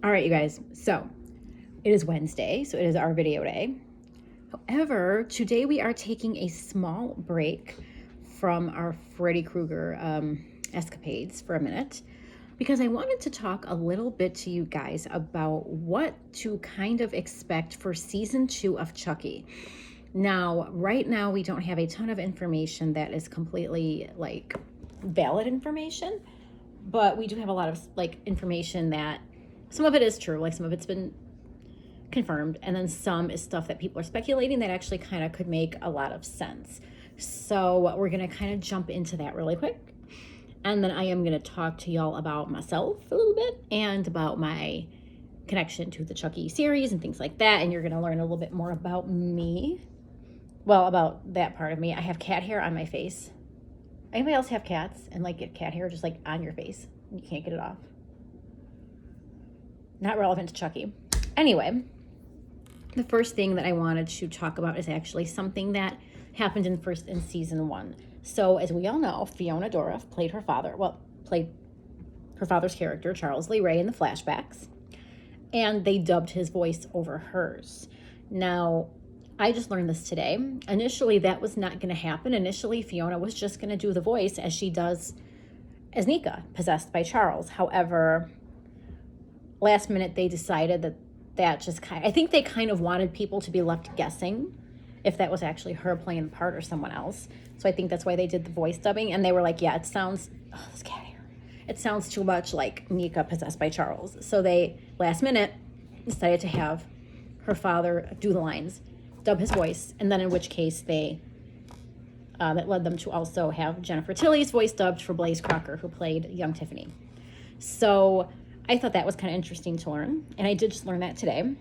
All right, you guys. So it is Wednesday, so it is our video day. However, today we are taking a small break from our Freddy Krueger escapades for a minute because I wanted to talk a little bit to you guys about what to kind of expect for season 2 of Chucky. Now, right now, we don't have a ton of information that is completely like valid information, but we do have a lot of like information that some of it is true, like some of it's been confirmed, and then some is stuff that people are speculating that actually kind of could make a lot of sense. So we're gonna kind of jump into that really quick, and then I am gonna talk to y'all about myself a little bit and about my connection to the Chucky series and things like that, and you're gonna learn a little bit more about me. Well, about that part of me. I have cat hair on my face. Anybody else have cats and like get cat hair just like on your face? You can't get it off. Not relevant to Chucky. Anyway, the first thing that I wanted to talk about is actually something that happened in season 1. So as we all know, Fiona Dourif played her father's character, Charles Lee Ray, in the flashbacks, and they dubbed his voice over hers. Now, I just learned this today. Initially, that was not going to happen. Initially, Fiona was just going to do the voice as she does as Nika, possessed by Charles. However, last minute, they decided that just I think they kind of wanted people to be left guessing if that was actually her playing the part or someone else. So I think that's why they did the voice dubbing. And they were like, yeah, it sounds, this cat hair. It sounds too much like Nika possessed by Charles. So they, last minute, decided to have her father do the lines, dub his voice, and then in which case they, that led them to also have Jennifer Tilly's voice dubbed for Blaze Crocker, who played young Tiffany. So I thought that was kind of interesting to learn, and I did just learn that today.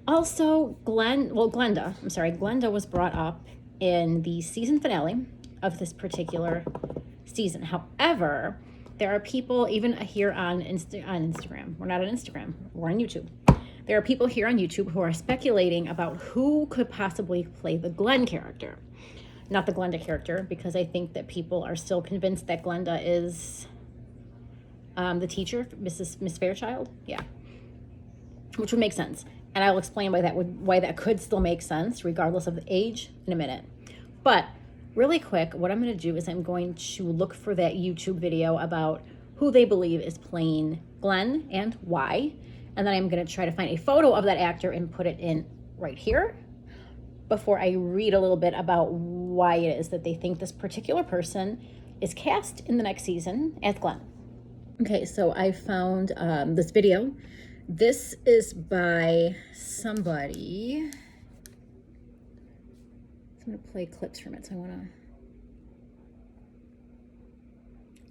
Also, Glenda was brought up in the season finale of this particular season. However, there are people even here on Instagram. We're not on Instagram. We're on YouTube. There are people here on YouTube who are speculating about who could possibly play the Glenn character. Not the Glenda character, because I think that people are still convinced that Glenda is the teacher, Miss Fairchild. Yeah. Which would make sense. And I'll explain why that could still make sense, regardless of the age, in a minute. But really quick, what I'm going to do is I'm going to look for that YouTube video about who they believe is playing Glenn and why. And then I'm going to try to find a photo of that actor and put it in right here before I read a little bit about why it is that they think this particular person is cast in the next season as Glenn. Okay, so I found this video. This is by somebody. I'm going to play clips from it, so I want to...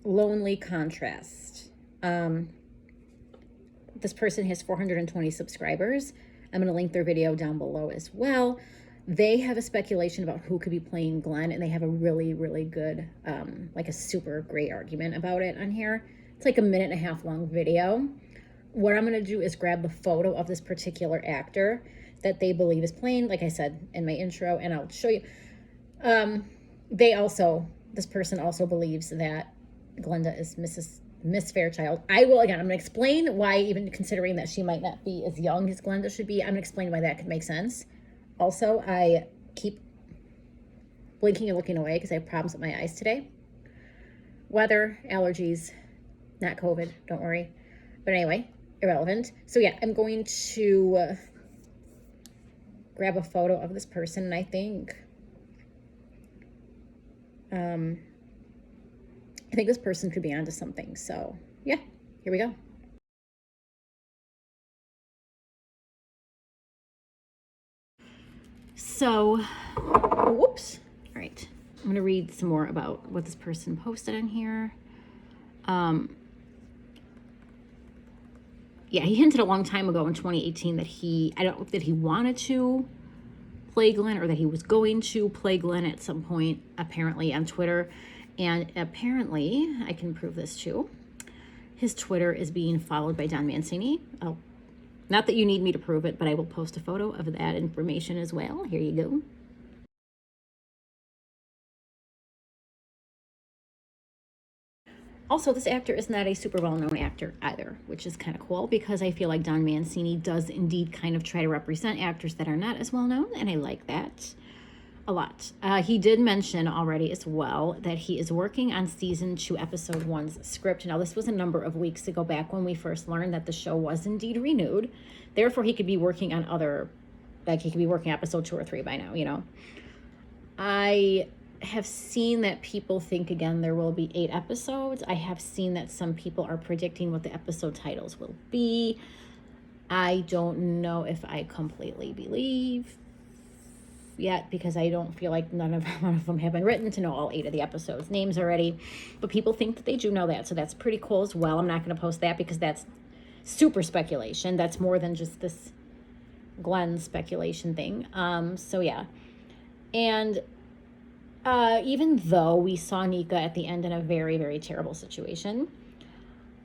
Lonely Contrast. This person has 420 subscribers. I'm going to link their video down below as well. They have a speculation about who could be playing Glenn, and they have a really, really good, like a super great argument about it on here. It's like a 1.5 minute long video. What I'm going to do is grab the photo of this particular actor that they believe is playing, like I said in my intro, and I'll show you. This person also believes that Glenda is Miss Fairchild. I'm going to explain why, even considering that she might not be as young as Glenda should be, I'm going to explain why that could make sense. Also, I keep blinking and looking away because I have problems with my eyes today. Weather, allergies, not COVID, don't worry. But anyway, irrelevant. So yeah, I'm going to grab a photo of this person, and I think this person could be onto something. So yeah, here we go. So, whoops. All right, I'm going to read some more about what this person posted in here. Yeah, he hinted a long time ago in 2018 that he wanted to play Glenn, or that he was going to play Glenn at some point, apparently on Twitter. And apparently, I can prove this too, his Twitter is being followed by Don Mancini. Oh, not that you need me to prove it, but I will post a photo of that information as well. Here you go. Also, this actor is not a super well-known actor either, which is kind of cool because I feel like Don Mancini does indeed kind of try to represent actors that are not as well-known, and I like that a lot. He did mention already as well that he is working on season 2, episode 1's script. Now, this was a number of weeks ago, back when we first learned that the show was indeed renewed. Therefore, he could be working on other, like he could be working episode 2 or 3 by now, you know. I have seen that people think, again, there will be 8 episodes. I have seen that some people are predicting what the episode titles will be. I don't know if I completely believe yet, because I don't feel like none of them have been written to know all 8 of the episodes' names already. But people think that they do know that, so that's pretty cool as well. I'm not going to post that because that's super speculation. That's more than just this Glenn speculation thing. So yeah. And even though we saw Nika at the end in a very, very terrible situation,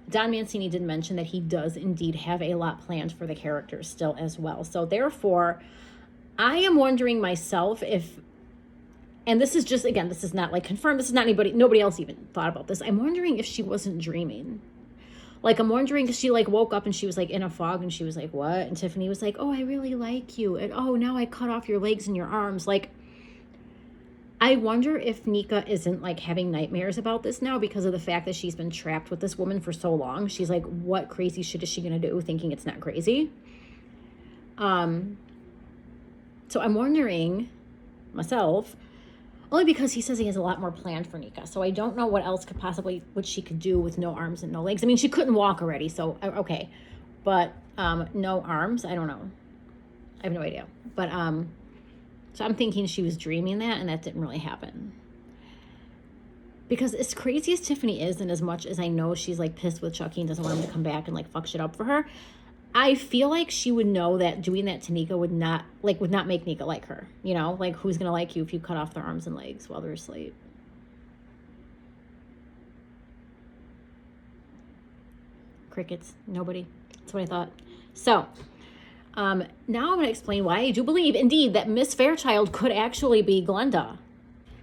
Don Mancini did mention that he does indeed have a lot planned for the characters still as well. So therefore, I am wondering myself if, and this is just, again, this is not like confirmed, this is not nobody else even thought about this. I'm wondering if she wasn't dreaming. Like, I'm wondering if she like woke up and she was like in a fog and she was like, what? And Tiffany was like, oh, I really like you. And oh, now I cut off your legs and your arms. Like, I wonder if Nika isn't like having nightmares about this now because of the fact that she's been trapped with this woman for so long. She's like, what crazy shit is she going to do, thinking it's not crazy? So I'm wondering myself, only because he says he has a lot more planned for Nika. So I don't know what else what she could do with no arms and no legs. I mean, she couldn't walk already, so okay. But no arms, I don't know. I have no idea. But so I'm thinking she was dreaming that, and that didn't really happen. Because as crazy as Tiffany is, and as much as I know she's like pissed with Chucky and doesn't want him to come back and like fuck shit up for her, I feel like she would know that doing that to Nika would not make Nika like her. You know, like, who's gonna like you if you cut off their arms and legs while they're asleep? Crickets. Nobody. That's what I thought. So now I'm going to explain why I do believe, indeed, that Miss Fairchild could actually be Glenda.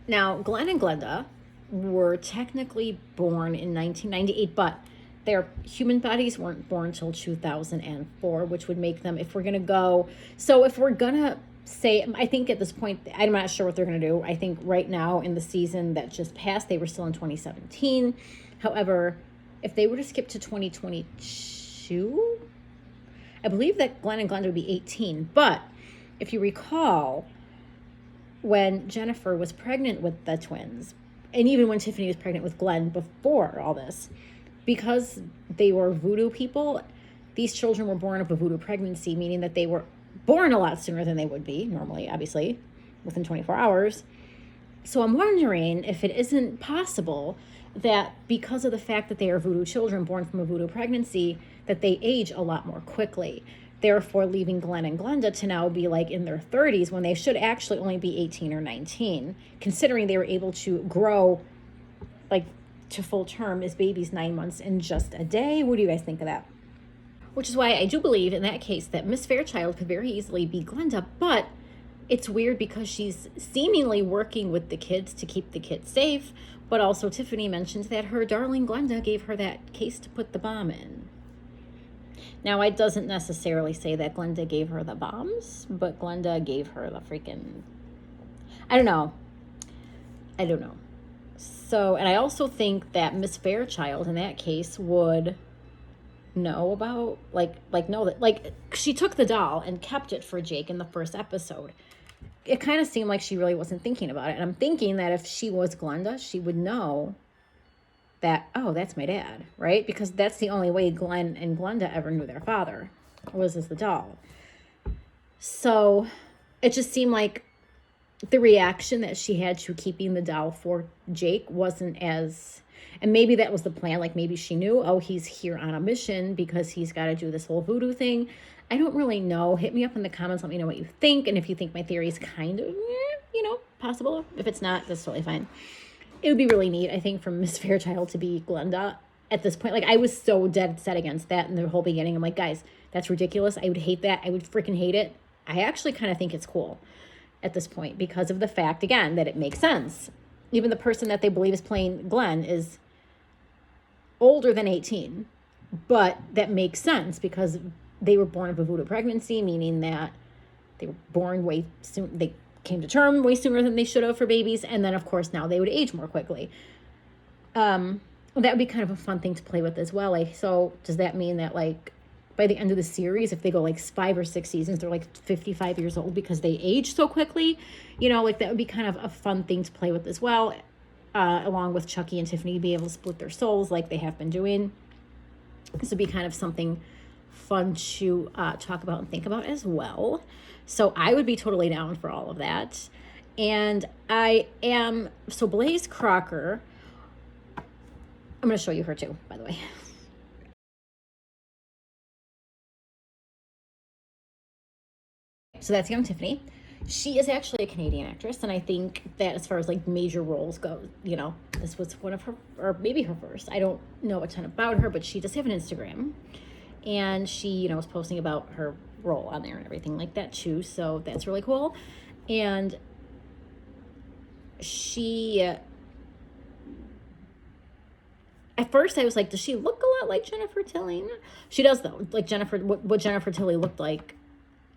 Now, Glenn and Glenda were technically born in 1998, but their human bodies weren't born until 2004, which would make them, if we're going to say, I think at this point, I'm not sure what they're going to do. I think right now in the season that just passed, they were still in 2017. However, if they were to skip to 2022... I believe that Glenn and Glenda would be 18. But if you recall, when Jennifer was pregnant with the twins, and even when Tiffany was pregnant with Glenn before all this, because they were voodoo people, these children were born of a voodoo pregnancy, meaning that they were born a lot sooner than they would be normally, obviously, within 24 hours. So I'm wondering if it isn't possible that because of the fact that they are voodoo children born from a voodoo pregnancy, that they age a lot more quickly, therefore leaving Glenn and Glenda to now be like in their 30s when they should actually only be 18 or 19, considering they were able to grow like to full term as babies 9 months in just a day. What do you guys think of that? Which is why I do believe in that case that Miss Fairchild could very easily be Glenda, but it's weird because she's seemingly working with the kids to keep the kids safe, but also Tiffany mentioned that her darling Glenda gave her that case to put the bomb in. Now, it doesn't necessarily say that Glenda gave her the bombs, but Glenda gave her the freaking... I don't know. So, and I also think that Miss Fairchild in that case would know about, know that she took the doll and kept it for Jake in the first episode. It kind of seemed like she really wasn't thinking about it. And I'm thinking that if she was Glenda, she would know that, oh, that's my dad, right? Because that's the only way Glenn and Glenda ever knew their father, was as the doll. So it just seemed like the reaction that she had to keeping the doll for Jake wasn't as, and maybe that was the plan. Like maybe she knew, oh, he's here on a mission because he's got to do this whole voodoo thing. I don't really know. Hit me up in the comments. Let me know what you think. And if you think my theory is kind of, possible. If it's not, that's totally fine. It would be really neat, I think, for Miss Fairchild to be Glenda at this point. Like, I was so dead set against that in the whole beginning. I'm like, guys, that's ridiculous. I would hate that. I would freaking hate it. I actually kind of think it's cool at this point because of the fact, again, that it makes sense. Even the person that they believe is playing Glenn is older than 18. But that makes sense because they were born of a voodoo pregnancy, meaning that they were born way soon. They came to term way sooner than they should have for babies. And then, of course, now they would age more quickly. That would be kind of a fun thing to play with as well. Like, so does that mean that, like, by the end of the series, if they go like 5 or 6 seasons, they're like 55 years old because they age so quickly? You know, like that would be kind of a fun thing to play with as well. Along with Chucky and Tiffany be able to split their souls like they have been doing. This would be kind of something fun to talk about and think about as well. So I would be totally down for all of that. And so Blaze Crocker, I'm going to show you her too, by the way. So that's young Tiffany. She is actually a Canadian actress, and I think that as far as like major roles go, you know, this was one of her, or maybe her first. I don't know a ton about her, but she does have an Instagram, and she, you know, was posting about her role on there and everything like that too. So that's really cool. And she, at first I was like, does she look a lot like Jennifer Tilly? She does though, like Jennifer, what Jennifer Tilly looked like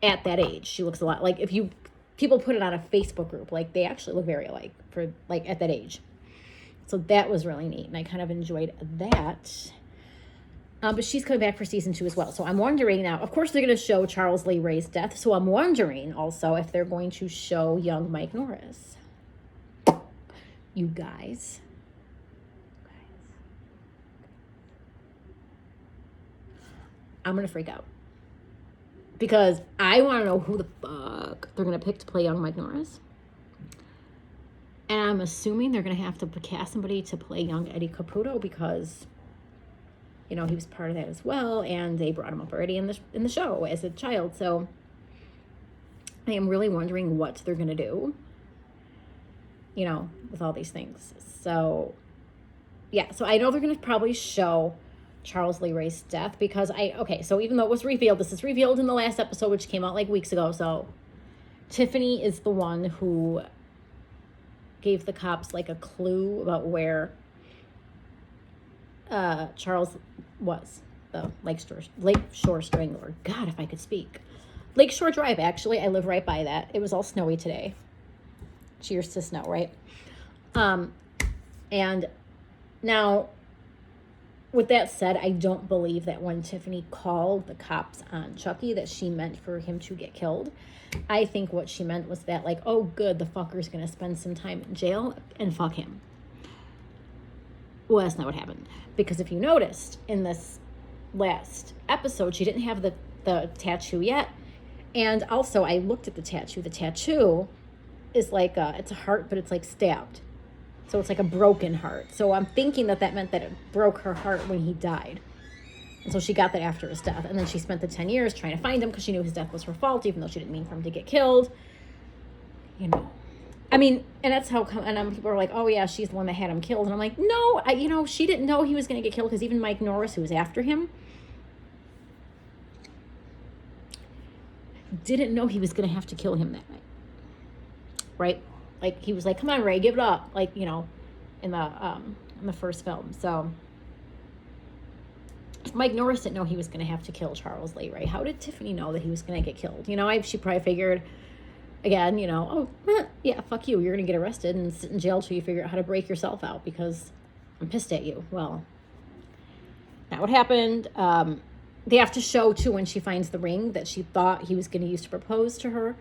at that age. She looks a lot like, if you people put it on a Facebook group, like they actually look very alike for like at that age. So that was really neat, and I kind of enjoyed that. But she's coming back for season 2 as well. So I'm wondering now, of course they're going to show Charles Lee Ray's death. So I'm wondering also if they're going to show young Mike Norris. You guys. I'm going to freak out. Because I want to know who the fuck they're going to pick to play young Mike Norris. And I'm assuming they're going to have to cast somebody to play young Eddie Caputo because, you know, he was part of that as well. And they brought him up already in the show as a child. So I am really wondering what they're going to do, you know, with all these things. So, yeah. So I know they're going to probably show Charles Lee Ray's death because so even though it was revealed, this is revealed in the last episode, which came out like weeks ago. So Tiffany is the one who gave the cops like a clue about where Charles was, the Lakeshore Strangler. God, if I could speak. Lakeshore Drive, actually. I live right by that. It was all snowy today. Cheers to snow, right? And now, with that said, I don't believe that when Tiffany called the cops on Chucky that she meant for him to get killed. I think what she meant was that, like, oh, good, the fucker's going to spend some time in jail and fuck him. Well, that's not what happened. Because if you noticed, in this last episode, she didn't have the tattoo yet. And also, I looked at the tattoo. The tattoo is like, it's a heart, but it's like stabbed. So it's like a broken heart. So I'm thinking that meant that it broke her heart when he died. And so she got that after his death. And then she spent the 10 years trying to find him because she knew his death was her fault, even though she didn't mean for him to get killed. You know. I mean, and that's how people are like, oh, yeah, she's the one that had him killed. And I'm like, no, she didn't know he was going to get killed because even Mike Norris, who was after him, didn't know he was going to have to kill him that night. Right? Like, he was like, come on, Ray, give it up. Like, you know, in the first film. So if Mike Norris didn't know he was going to have to kill Charles Lee Ray, how did Tiffany know that he was going to get killed? You know, she probably figured, again, you know, yeah, fuck you. You're going to get arrested and sit in jail till you figure out how to break yourself out because I'm pissed at you. Well, not what happened. They have to show, too, when she finds the ring that she thought he was going to use to propose to her.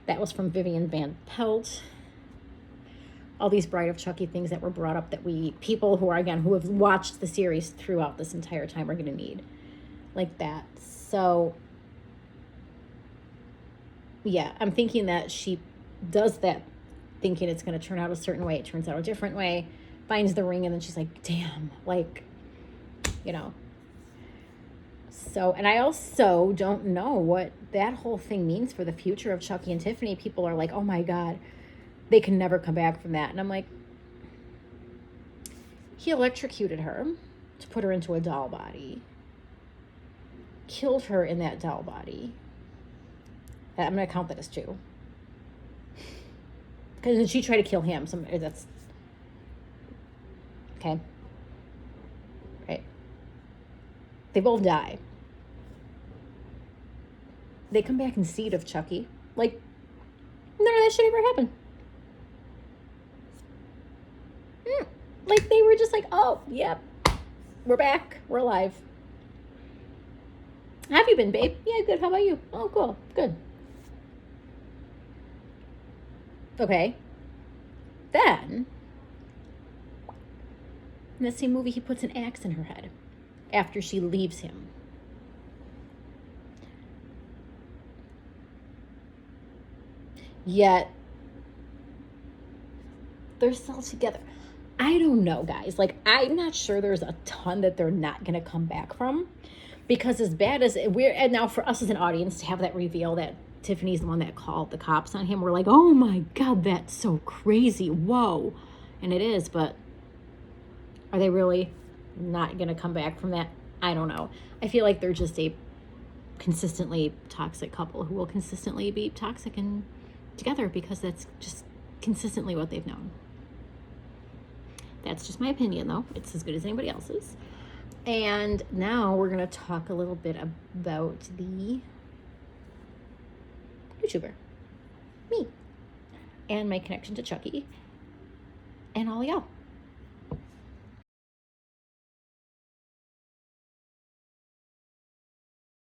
That was from Vivian Van Pelt. All these Bride of Chucky things that were brought up that people who have watched the series throughout this entire time are going to need. Like that. So, yeah, I'm thinking that she does that thinking it's going to turn out a certain way. It turns out a different way. Finds the ring, and then she's like, damn, like, you know. So, and I also don't know what that whole thing means for the future of Chucky and Tiffany. People are like, oh my God, they can never come back from that. And I'm like, he electrocuted her to put her into a doll body. Killed her in that doll body. I'm going to count that as 2. Because then she tried to kill him. That's... Okay. Right. They both die. They come back in Seed of Chucky. Like, none of that shit ever happened. Like, they were just like, oh, yep, we're back. We're alive. How have you been, babe? Yeah, good. How about you? Oh, cool. Good. Okay. Then, in the same movie, he puts an axe in her head after she leaves him. Yet, they're still together. I don't know, guys. Like, I'm not sure there's a ton that they're not going to come back from. Because as bad as we're, and now for us as an audience to have that reveal that Tiffany's the one that called the cops on him, we're like, oh my God, that's so crazy. Whoa. And it is, but are they really not going to come back from that? I don't know. I feel like they're just a consistently toxic couple who will consistently be toxic and together because that's just consistently what they've known. That's just my opinion, though. It's as good as anybody else's. And now we're going to talk a little bit about the YouTuber, me, and my connection to Chucky, and all y'all.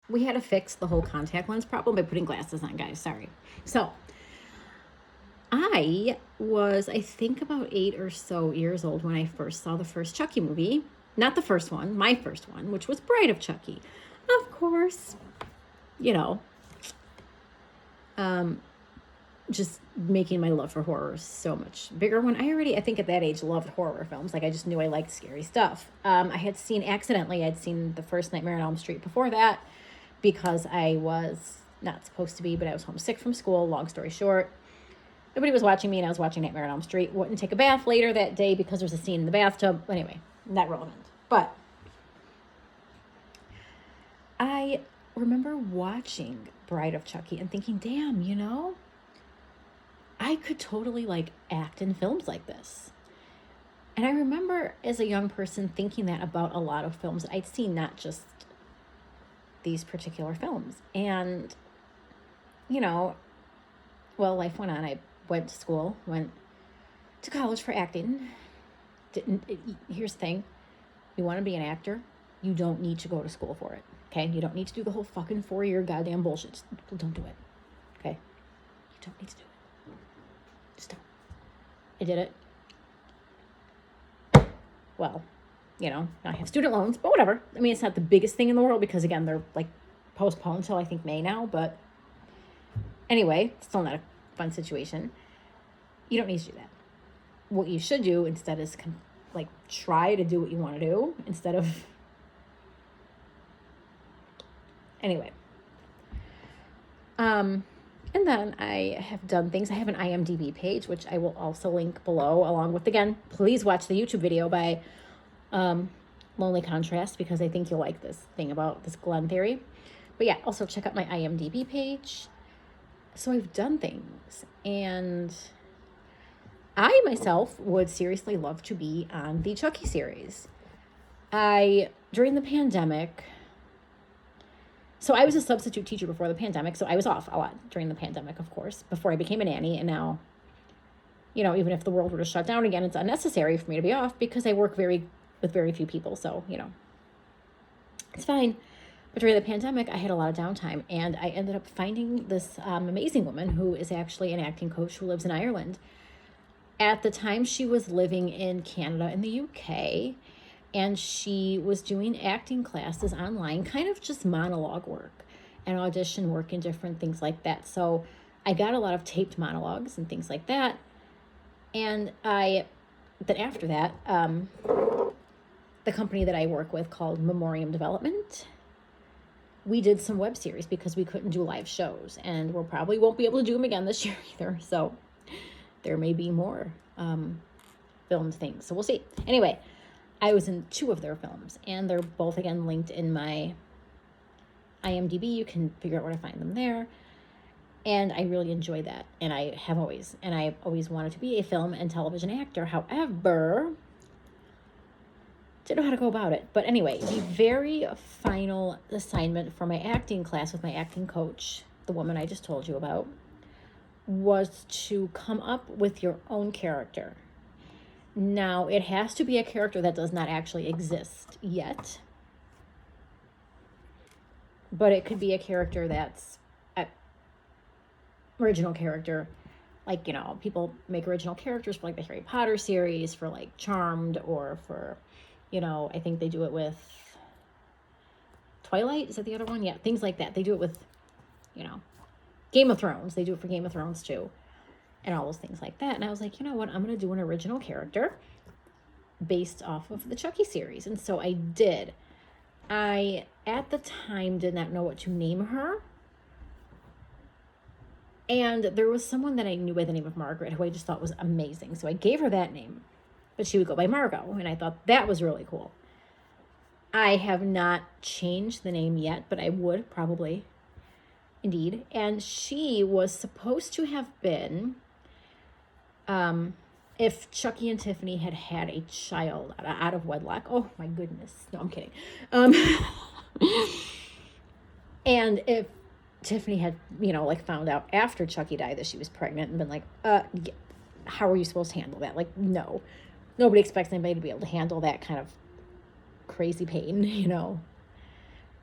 We had to fix the whole contact lens problem by putting glasses on, guys. Sorry. So, I was, I think, about 8 or so years old when I first saw the first Chucky movie. Not the first one, my first one, which was Bride of Chucky. Of course, you know, just making my love for horror so much bigger when I think at that age loved horror films. Like, I just knew I liked scary stuff. I had seen accidentally, I'd seen the first Nightmare on Elm Street before that because I was not supposed to be, but I was homesick from school. Long story short, nobody was watching me and I was watching Nightmare on Elm Street. Wouldn't take a bath later that day because there's a scene in the bathtub. Anyway, not relevant. But I remember watching Bride of Chucky and thinking, damn, you know, I could totally like act in films like this. And I remember as a young person thinking that about a lot of films that I'd seen, not just these particular films. And, you know, well, life went on. I went to school, went to college for acting. Here's the thing. You want to be an actor, you don't need to go to school for it, okay? You don't need to do the whole fucking 4-year goddamn bullshit. Don't do it, okay? You don't need to do it. Just don't. I did it. Well, you know, now I have student loans, but whatever. I mean, it's not the biggest thing in the world because, again, they're, like, postponed until I think May now, but anyway, still not a fun situation. You don't need to do that. What you should do instead is try to do what you want to do instead of, anyway. And then I have done things. I have an IMDb page, which I will also link below, along with, again, please watch the YouTube video by Lonely Contrast, because I think you'll like this thing about this Glenn theory. But yeah, also check out my IMDb page. So I've done things, and I myself would seriously love to be on the Chucky series. During the pandemic, so I was a substitute teacher before the pandemic, so I was off a lot during the pandemic, of course, before I became a nanny. And now, you know, even if the world were to shut down again, it's unnecessary for me to be off because I work with very few people. So, you know, it's fine. But during the pandemic, I had a lot of downtime, and I ended up finding this amazing woman who is actually an acting coach who lives in Ireland. At the time, she was living in Canada and the UK, and she was doing acting classes online, kind of just monologue work and audition work and different things like that. So I got a lot of taped monologues and things like that. And then after that, the company that I work with called Memoriam Development, we did some web series because we couldn't do live shows, and we probably won't be able to do them again this year either. So there may be more filmed things. So we'll see. Anyway, I was in 2 of their films, and they're both, again, linked in my IMDb. You can figure out where to find them there. And I really enjoy that. And I've always wanted to be a film and television actor. However, didn't know how to go about it. But anyway, the very final assignment for my acting class with my acting coach, the woman I just told you about, was to come up with your own character. Now, it has to be a character that does not actually exist yet, but it could be a character that's an original character. Like, you know, people make original characters for like the Harry Potter series, for like Charmed, or for, you know, I think they do it with Twilight. Is that the other one? Yeah, things like that. They do it with, you know, Game of Thrones. They do it for Game of Thrones too, and all those things like that. And I was like, you know what? I'm going to do an original character based off of the Chucky series. And so I did. I, at the time, did not know what to name her. And there was someone that I knew by the name of Margaret who I just thought was amazing. So I gave her that name, but she would go by Margot. And I thought that was really cool. I have not changed the name yet, but I would probably, indeed. And she was supposed to have been, if Chucky and Tiffany had had a child out of wedlock. Oh my goodness. No, I'm kidding. And if Tiffany had, you know, like found out after Chucky died that she was pregnant and been like, how are you supposed to handle that? Like, no, nobody expects anybody to be able to handle that kind of crazy pain, you know?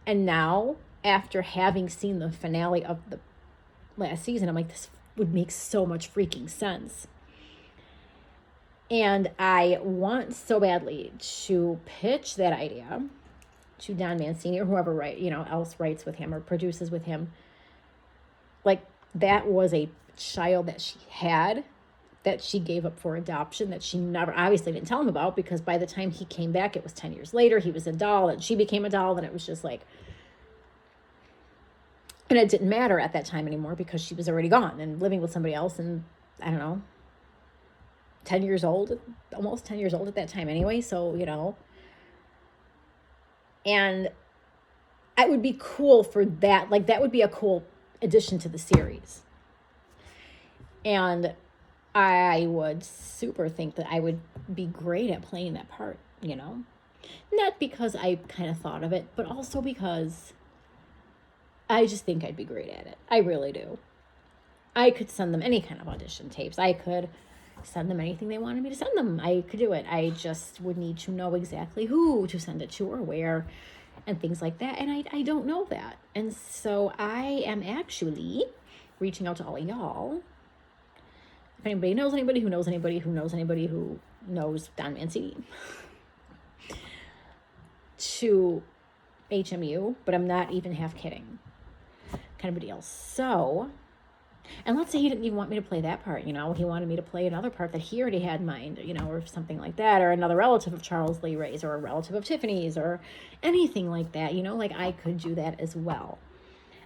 And now, after having seen the finale of the last season, I'm like, this would make so much freaking sense. And I want so badly to pitch that idea to Don Mancini or whoever else writes with him or produces with him. Like, that was a child that she had, that she gave up for adoption, that she never obviously didn't tell him about, because by the time he came back, it was 10 years later. He was a doll and she became a doll, and it was just like, and it didn't matter at that time anymore because she was already gone and living with somebody else. And I don't know, 10 years old, almost 10 years old at that time anyway. So, you know, and it would be cool for that. Like, that would be a cool addition to the series. And I would super think that I would be great at playing that part, you know? Not because I kind of thought of it, but also because I just think I'd be great at it. I really do. I could send them any kind of audition tapes. I could send them anything they wanted me to send them. I could do it. I just would need to know exactly who to send it to or where and things like that. And I don't know that. And so I am actually reaching out to all of y'all. If anybody knows anybody who knows anybody who knows anybody who knows Don Mancini, to HMU, but I'm not even half kidding, kind of a deal. So, and let's say he didn't even want me to play that part, you know, he wanted me to play another part that he already had in mind, you know, or something like that, or another relative of Charles Lee Ray's, or a relative of Tiffany's, or anything like that, you know, like I could do that as well.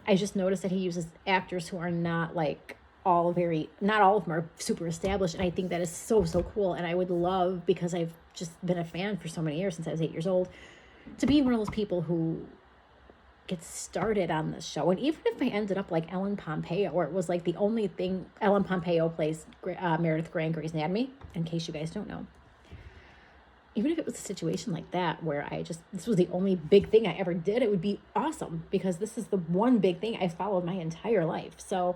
I just noticed that he uses actors who are not like not all of them are super established, and I think that is so cool. And I would love, because I've just been a fan for so many years since I was 8 years old, to be one of those people who gets started on this show. And even if I ended up like Ellen Pompeo, or it was like the only thing, Ellen Pompeo plays Meredith Grey in Grey's Anatomy, in case you guys don't know. Even if it was a situation like that where this was the only big thing I ever did, it would be awesome, because this is the one big thing I followed my entire life. So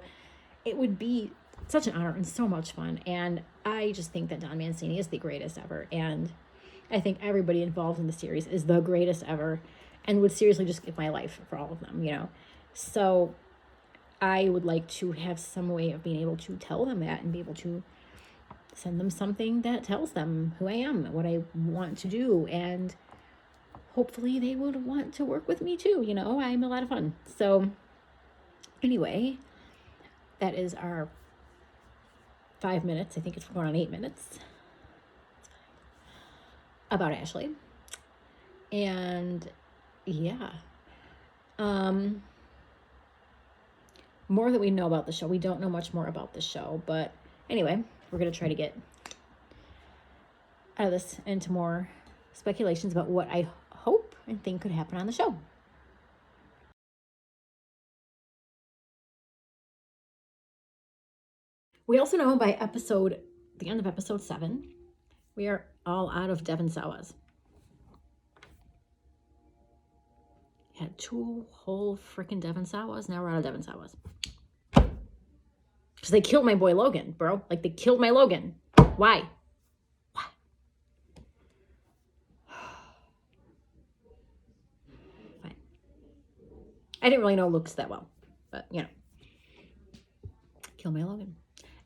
it would be such an honor and so much fun. And I just think that Don Mancini is the greatest ever. And I think everybody involved in the series is the greatest ever, and would seriously just give my life for all of them, you know? So I would like to have some way of being able to tell them that, and be able to send them something that tells them who I am, what I want to do, and hopefully they would want to work with me too, you know? I'm a lot of fun. So anyway, that is our 5 minutes. I think it's going on 8 minutes about Ashley. And yeah, more that we know about the show. We don't know much more about the show, but anyway, we're going to try to get out of this into more speculations about what I hope and think could happen on the show. We also know by the end of episode 7, we are all out of Devon Sawas. had 2 whole freaking Devon Sawas. Now we're out of Devon Sawas. Because they killed my boy Logan, bro. Like, they killed my Logan. Why? Why? Fine. I didn't really know Luke's that well. But, you know. Kill my Logan.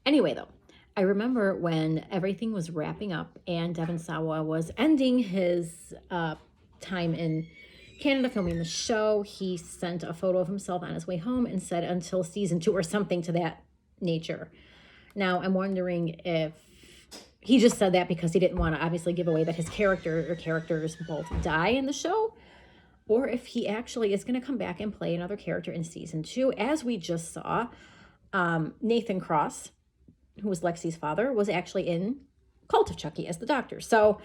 Anyway, though. I remember when everything was wrapping up and Devon Sawa was ending his time in Canada filming the show. He sent a photo of himself on his way home and said, until season 2 or something to that nature. Now, I'm wondering if he just said that because he didn't want to obviously give away that his character or characters both die in the show, or if he actually is going to come back and play another character in season 2. As we just saw, Nathan Cross, who was Lexi's father, was actually in Cult of Chucky as the doctor. So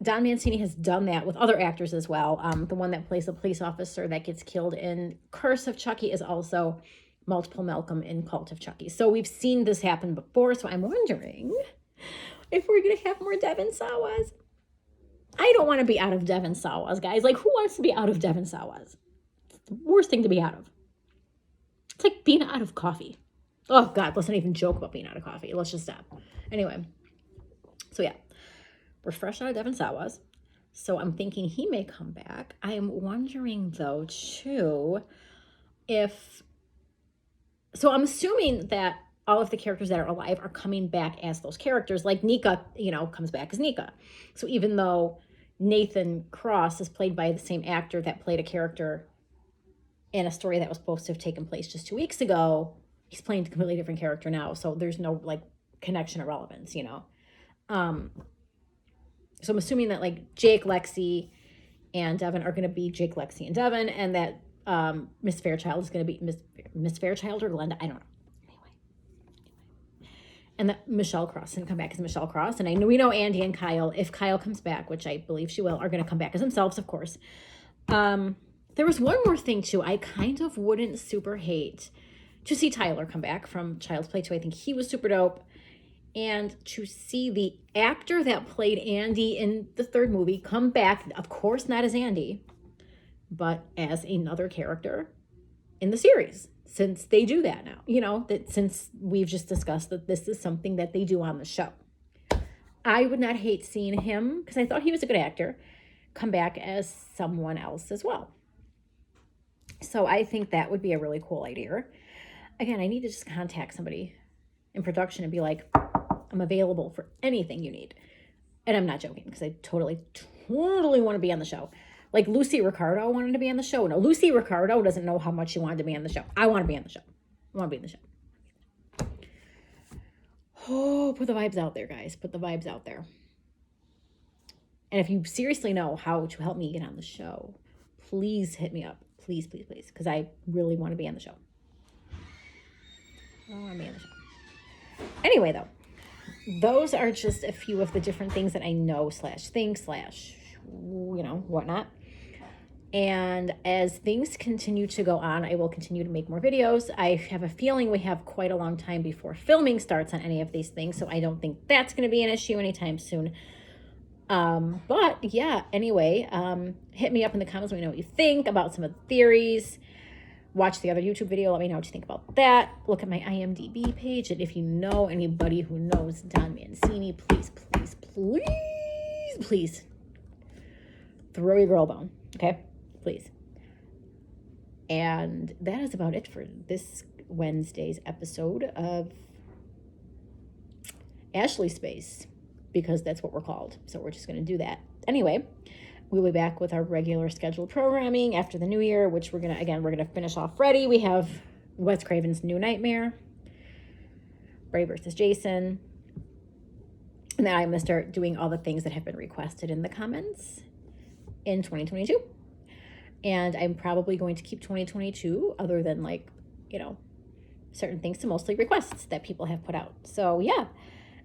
Don Mancini has done that with other actors as well. The one that plays the police officer that gets killed in Curse of Chucky is also Multiple Malcolm in Cult of Chucky. So we've seen this happen before. So I'm wondering if we're going to have more Devon Sawas. I don't want to be out of Devon Sawas, guys. Like, who wants to be out of Devon Sawas? It's the worst thing to be out of. It's like being out of coffee. Oh, God, let's not even joke about being out of coffee. Let's just stop. Anyway, so yeah, we're fresh out of Devon Sawas. So I'm thinking he may come back. I am wondering, though, too, if... So I'm assuming that all of the characters that are alive are coming back as those characters. Like Nika, you know, comes back as Nika. So even though Nathan Cross is played by the same actor that played a character in a story that was supposed to have taken place just 2 weeks ago, he's playing a completely different character now. So there's no, like, connection or relevance, you know. So I'm assuming that, like, Jake, Lexi, and Devon are going to be Jake, Lexi, and Devon, and that Miss Fairchild is going to be Miss Fairchild or Glenda. I don't know. Anyway. And that Michelle Cross is going to come back as Michelle Cross. And we know Andy and Kyle, if Kyle comes back, which I believe she will, are going to come back as themselves, of course. There was one more thing, too. I kind of wouldn't super hate to see Tyler come back from Child's Play 2. I think he was super dope. And to see the actor that played Andy in the 3rd movie come back, of course not as Andy, but as another character in the series, since they do that now. You know, that since we've just discussed that this is something that they do on the show. I would not hate seeing him, because I thought he was a good actor, come back as someone else as well. So I think that would be a really cool idea. Again, I need to just contact somebody in production and be like, I'm available for anything you need. And I'm not joking, because I totally want to be on the show. Like Lucy Ricardo wanted to be on the show. No, Lucy Ricardo doesn't know how much she wanted to be on the show. I want to be on the show. I want to be in the show. Oh, put the vibes out there, guys. Put the vibes out there. And if you seriously know how to help me get on the show, please hit me up. Please, please, please. Because I really want to be on the show. I want to be on the show. Anyway, though, those are just a few of the different things that I know / whatnot. And as things continue to go on, I will continue to make more videos. I have a feeling we have quite a long time before filming starts on any of these things, so I don't think that's going to be an issue anytime soon. But yeah, anyway, hit me up in the comments. Let me know what you think about some of the theories. Watch the other YouTube video. Let me know what you think about that. Look at my IMDb page. And if you know anybody who knows Don Mancini, please, please, please, please throw your girl bone. Okay? Please. And that is about it for this Wednesday's episode of Ashley Space, because that's what we're called. So we're just going to do that. Anyway, we'll be back with our regular scheduled programming after the new year, which we're going to finish off Freddy. We have Wes Craven's New Nightmare, Brave vs. Jason. And then I'm going to start doing all the things that have been requested in the comments in 2022. And I'm probably going to keep 2022, other than certain things, to mostly requests that people have put out. So yeah,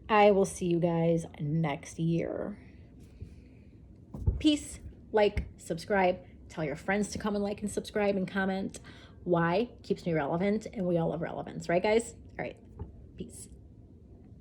I will see you guys next year. Peace. Like, subscribe, tell your friends to come and like and subscribe and comment. Why? Keeps me relevant, and we all love relevance, right, guys? All right. Peace.